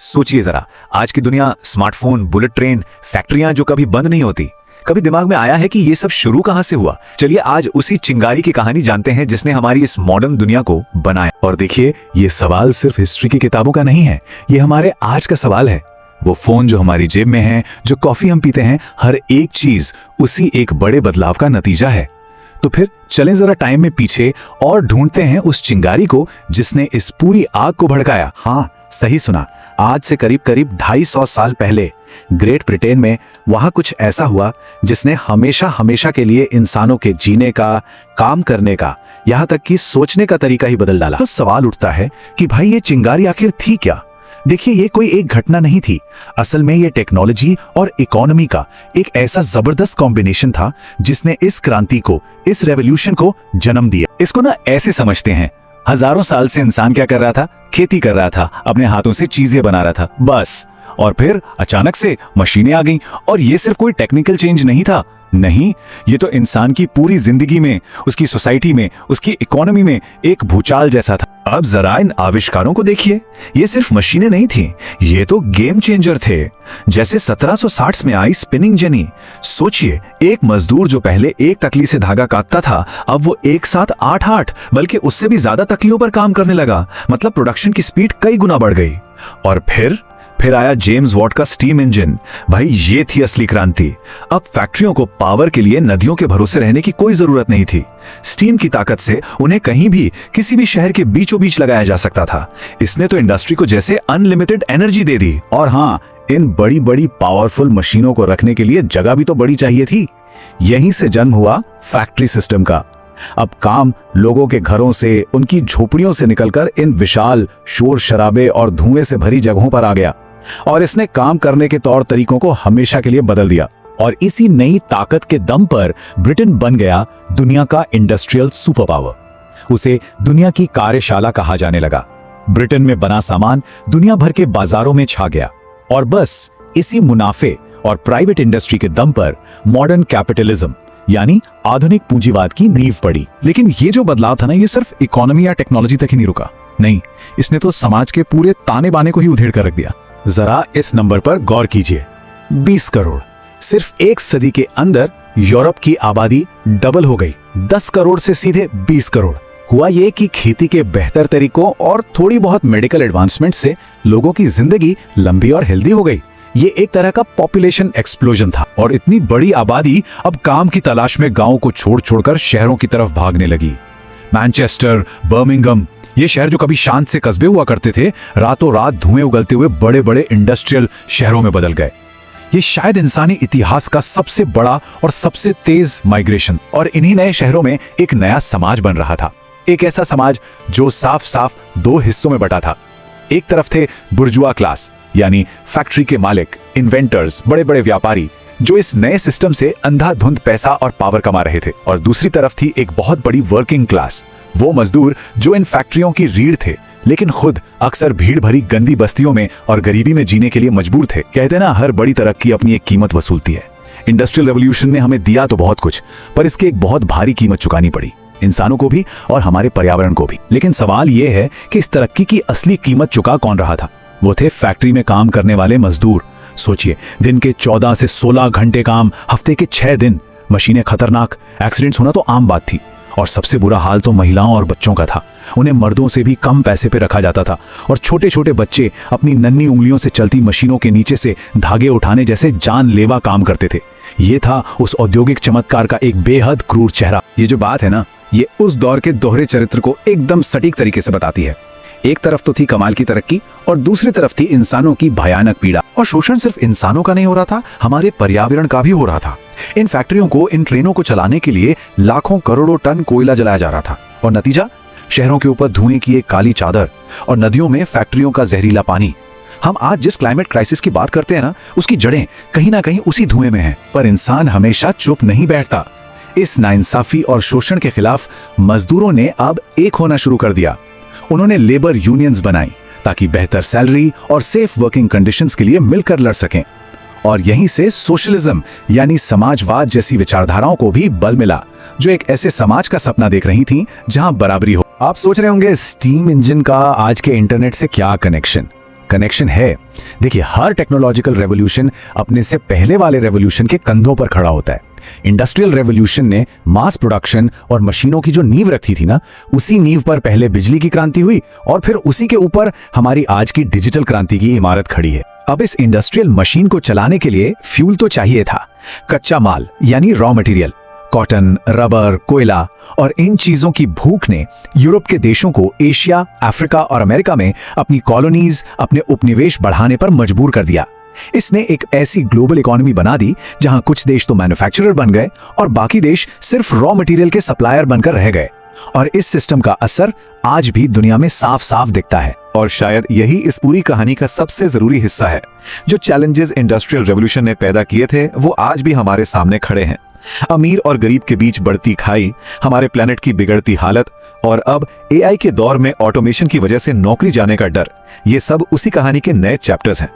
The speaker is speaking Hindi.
सोचिए जरा, आज की दुनिया, स्मार्टफोन, बुलेट ट्रेन, फैक्ट्रियां जो कभी बंद नहीं होती। कभी दिमाग में आया है कि ये सब शुरू कहां से हुआ? चलिए आज उसी चिंगारी की कहानी जानते हैं जिसने हमारी इस मॉडर्न दुनिया को बनाया। और देखिए, ये सवाल सिर्फ हिस्ट्री की किताबों का नहीं है, ये हमारे आज का सवाल है। वो फोन जो हमारी जेब में है, जो कॉफी हम पीते हैं, हर एक चीज उसी एक बड़े बदलाव का नतीजा है। तो फिर चलें जरा टाइम में पीछे और ढूंढते हैं उस चिंगारी को जिसने इस पूरी आग को भड़काया। हाँ, सही सुना। आज से करीब 250 साल पहले ग्रेट ब्रिटेन में वहां कुछ ऐसा हुआ जिसने हमेशा हमेशा के लिए इंसानों के जीने का, काम करने का, यहाँ तक कि सोचने का तरीका ही बदल डाला। तो सवाल उठता है कि भाई ये चिंगारी आखिर थी क्या? देखिए, ये कोई एक घटना नहीं थी। असल में ये टेक्नोलॉजी और इकोनॉमी का एक ऐसा जबरदस्त कॉम्बिनेशन था जिसने इस क्रांति को, इस रेवोल्यूशन को जन्म दिया। इसको ना ऐसे समझते हैं, हजारों साल से इंसान क्या कर रहा था? खेती कर रहा था, अपने हाथों से चीजें बना रहा था, बस। और फिर अचानक से मशीनें आ गईं। और ये सिर्फ कोई टेक्निकल चेंज नहीं था, नहीं, ये तो इंसान की पूरी जिंदगी में, उसकी सोसाइटी में, उसकी इकोनॉमी में एक भूचाल जैसा था। अब जरा इन आविष्कारों को देखिए, ये सिर्फ मशीनें नहीं थी, ये तो गेम चेंजर थे। जैसे 1760 में आई स्पिनिंग जेनी। सोचिए, एक मजदूर जो पहले एक तकली से धागा काटता था, अब वो एक साथ 8 बल्कि उससे भी ज्यादा तकलियों पर काम करने लगा। मतलब प्रोडक्शन की स्पीड कई गुना बढ़ गई। और फिर आया जेम्स वॉट का स्टीम इंजन। भाई, ये थी असली क्रांति। अब फैक्ट्रियों को पावर के लिए नदियों के भरोसे रहने की कोई जरूरत नहीं थी। स्टीम की ताकत से उन्हें कहीं भी, किसी भी शहर के बीचों बीच लगाया जा सकता था। इसने तो इंडस्ट्री को जैसे अनलिमिटेड एनर्जी दे दी। और हाँ, इन बड़ी बड़ी पावरफुल मशीनों को रखने के लिए जगह भी तो बड़ी चाहिए थी। यहीं से जन्म हुआ फैक्ट्री सिस्टम का। अब काम लोगों के घरों से, उनकी झोपड़ियों से निकलकर इन विशाल, शोर शराबे और धुएं से भरी जगहों पर आ गया। और इसने काम करने के तौर तरीकों को हमेशा के लिए बदल दिया। और इसी नई ताकत के दम पर ब्रिटेन बन गया दुनिया का इंडस्ट्रियल सुपर पावर। उसे दुनिया की कार्यशाला कहा जाने लगा। ब्रिटेन में बना सामान दुनिया भर के बाजारों में छा गया। और बस इसी मुनाफे और प्राइवेट इंडस्ट्री के दम पर मॉडर्न कैपिटलिज्म यानी आधुनिक पूंजीवाद की नींव पड़ी। लेकिन ये जो बदलाव था ना, ये सिर्फ इकोनॉमी या टेक्नोलॉजी तक ही नहीं रुका। नहीं, इसने तो समाज के पूरे ताने बाने को ही उधेड़ कर रख दिया। जरा इस नंबर पर गौर कीजिए, 20 करोड़। सिर्फ एक सदी के अंदर यूरोप की आबादी डबल हो गई। 10 करोड़ से सीधे 20 करोड़। हुआ ये कि खेती के बेहतर तरीकों और थोड़ी बहुत मेडिकल एडवांसमेंट से लोगों की जिंदगी लंबी और हेल्दी हो गई। ये एक तरह का पॉपुलेशन एक्सप्लोजन था। और इतनी बड़ी आबादी अब काम की तलाश में गांवों को छोड़ छोड़कर शहरों की तरफ भागने लगी। मैनचेस्टर, बर्मिंघम, ये शहर जो कभी शांत से कस्बे हुआ करते थे, रातों रात धुएं उगलते हुए बड़े बड़े इंडस्ट्रियल शहरों में बदल गए। ये शायद इंसानी इतिहास का सबसे बड़ा और सबसे तेज माइग्रेशन। और इन्हीं नए शहरों में एक नया समाज बन रहा था। एक ऐसा समाज जो साफ साफ दो हिस्सों में बटा था। एक तरफ थे बुर्जुआ क्लास, यानी फैक्ट्री के मालिक, इन्वेंटर्स, बड़े बड़े व्यापारी जो इस नए सिस्टम से अंधाधुंध पैसा और पावर कमा रहे थे। और दूसरी तरफ थी एक बहुत बड़ी वर्किंग क्लास, वो मजदूर जो इन फैक्ट्रियों की रीढ़ थे, लेकिन खुद अक्सर भीड़ भरी गंदी बस्तियों में और गरीबी में जीने के लिए मजबूर थे। कहते ना, हर बड़ी तरक्की अपनी एक कीमत वसूलती है। इंडस्ट्रियल रेवोल्यूशन ने हमें दिया तो बहुत कुछ, पर इसकी एक बहुत भारी कीमत चुकानी पड़ी, इंसानों को भी और हमारे पर्यावरण को भी। लेकिन सवाल यह है कि इस तरक्की की असली कीमत चुका कौन रहा था? वो थे फैक्ट्री में काम करने वाले मजदूर। सोचिए, दिन के 14 से 16 घंटे काम, हफ्ते के 6 दिन, मशीनें खतरनाक, एक्सीडेंट्स होना तो आम बात थी। और सबसे बुरा हाल तो महिलाओं और बच्चों का था। उन्हें मर्दों से भी कम पैसे पे रखा जाता था। और छोटे छोटे बच्चे अपनी नन्ही उंगलियों से चलती मशीनों के नीचे से धागे उठाने जैसे जानलेवा काम करते थे। ये था उस औद्योगिक चमत्कार का एक बेहद क्रूर चेहरा। ये जो बात है ना, ये उस दौर के दोहरे चरित्र को एकदम सटीक तरीके से बताती है। एक तरफ तो थी कमाल की तरक्की और दूसरी तरफ थी इंसानों की भयानक पीड़ा। और शोषण सिर्फ इंसानों का नहीं हो रहा था, हमारे पर्यावरण का भी हो रहा था। इन फैक्ट्रियों को, इन ट्रेनों को चलाने के लिए लाखों करोड़ों टन कोयला जलाया जा रहा था। और नतीजा, शहरों के ऊपर धुएं की एक काली चादर और नदियों में फैक्ट्रियों का जहरीला पानी। हम आज जिस क्लाइमेट क्राइसिस की बात करते हैं ना, उसकी जड़ें कहीं ना कहीं उसी धुएं में हैं। पर इंसान हमेशा चुप नहीं बैठता। इस नाइंसाफी और शोषण के खिलाफ मजदूरों ने अब एक होना शुरू कर दिया। उन्होंने लेबर यूनियंस बनाई ताकि बेहतर सैलरी और सेफ वर्किंग कंडीशंस के लिए मिलकर लड़ सकें। और यहीं से सोशलिज्म यानी समाजवाद जैसी विचारधाराओं को भी बल मिला, जो एक ऐसे समाज का सपना देख रही थीं जहां बराबरी हो। आप सोच रहे होंगे, स्टीम इंजन का आज के इंटरनेट से क्या कनेक्शन? कनेक्शन है। देखिए, हर टेक्नोलॉजिकल रेवोल्यूशन अपने से पहले वाले रेवोल्यूशन के कंधों पर खड़ा होता है। इंडस्ट्रियल रेवोल्यूशन ने मास प्रोडक्शन और मशीनों की जो नींव रखी थी ना, उसी नींव पर पहले बिजली की क्रांति हुई और फिर उसी के ऊपर हमारी आज की डिजिटल क्रांति की इमारत खड़ी है। अब इस इंडस्ट्रियल मशीन को चलाने के लिए फ्यूल तो चाहिए था, कच्चा माल यानी रॉ मटेरियल। कॉटन, रबर, कोयला और इन चीजों की भूख ने यूरोप के देशों को एशिया, अफ्रीका और अमेरिका में अपनी कॉलोनीज, अपने उपनिवेश बढ़ाने पर मजबूर कर दिया। इसने एक ऐसी ग्लोबल इकोनॉमी बना दी जहां कुछ देश तो मैन्युफैक्चरर बन गए और बाकी देश सिर्फ रॉ मटेरियल के सप्लायर बनकर रह गए। और इस सिस्टम का असर आज भी दुनिया में साफ साफ दिखता है। और शायद यही इस पूरी कहानी का सबसे जरूरी हिस्सा है। जो चैलेंजेस इंडस्ट्रियल रेवोल्यूशन ने पैदा किए थे, वो आज भी हमारे सामने खड़े हैं। अमीर और गरीब के बीच बढ़ती खाई, हमारे प्लेनेट की बिगड़ती हालत और अब एआई के दौर में ऑटोमेशन की वजह से नौकरी जाने का डर, ये सब उसी कहानी के नए चैप्टर्स हैं।